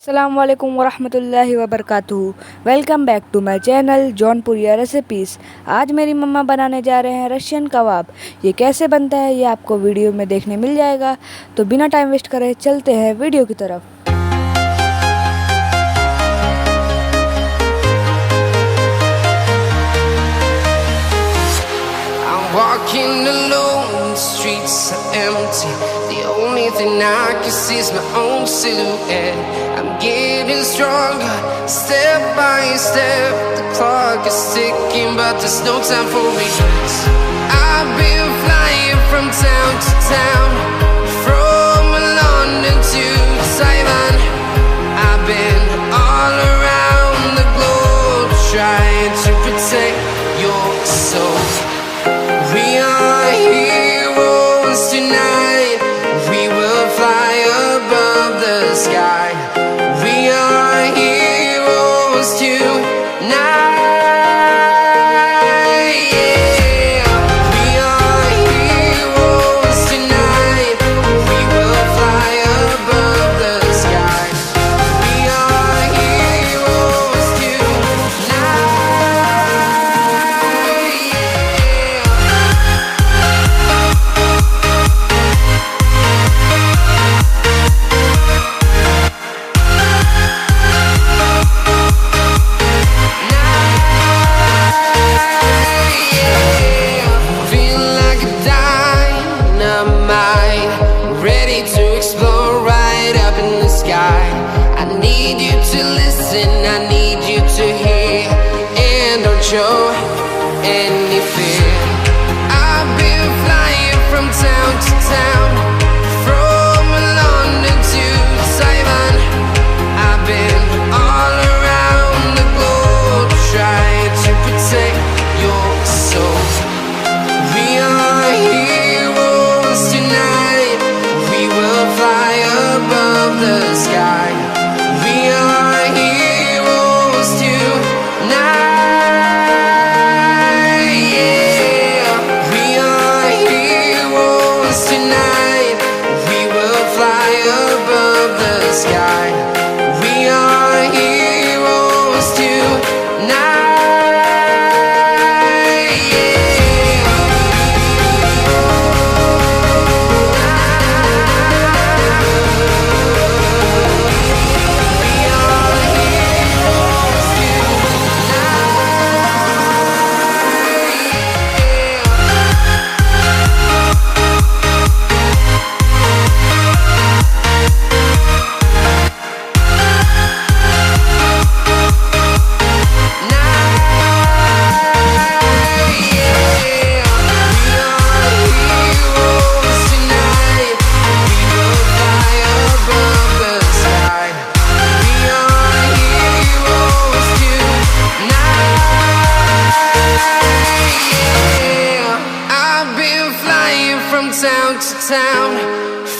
अस्सलाम वालेकुम वरहमतुल्लाहि वबरकातुहू। Welcome back to my channel Jaunpuriya recipes. आज मेरी मम्मा बनाने जा रहे हैं रशियन कबाब। ये कैसे बनता है ये आपको वीडियो में देखने मिल जाएगा। तो बिना टाइम वेस्ट करे चलते हैं वीडियो की तरफ। Walking alone, the streets are empty. The only thing I can see is my own silhouette. I'm getting stronger, step by step. The clock is ticking, but there's no time for regrets. I've been flying from town to town, from London to Taiwan. I've been all around the globe, trying to protect your soul. We are heroes tonight. We will fly above the sky. We are heroes tonight. Yeah. We are heroes tonight. We will fly above the sky. We are heroes tonight. I need you to listen, I need you to hear, and don't show any fear. I've been flying from town to town, from London to Taiwan. I've been all around the globe, trying to protect your soul. We are heroes tonight. We will fly above the sky. We are heroes tonight. Yeah. We are heroes tonight. We will fly above the sky. We are heroes tonight. Town to town,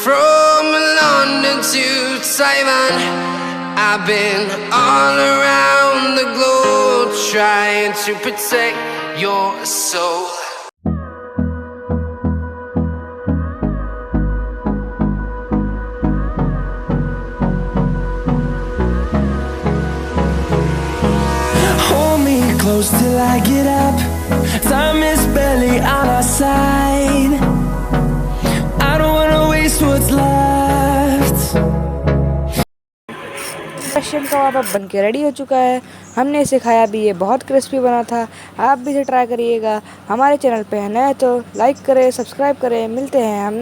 from London to Taiwan. I've been all around the globe, trying to protect your soul. Hold me close till I get up. Time is barely on our side. I don't wanna waste what's left. Russian कबाब अब बन के ready हो चुका है। हमने इसे खाया भी, ये बहुत क्रिस्पी बना था। आप भी इसे ट्राई करिएगा। हमारे चैनल पे है नए तो लाइक करें, सब्सक्राइब करें। मिलते हैं हम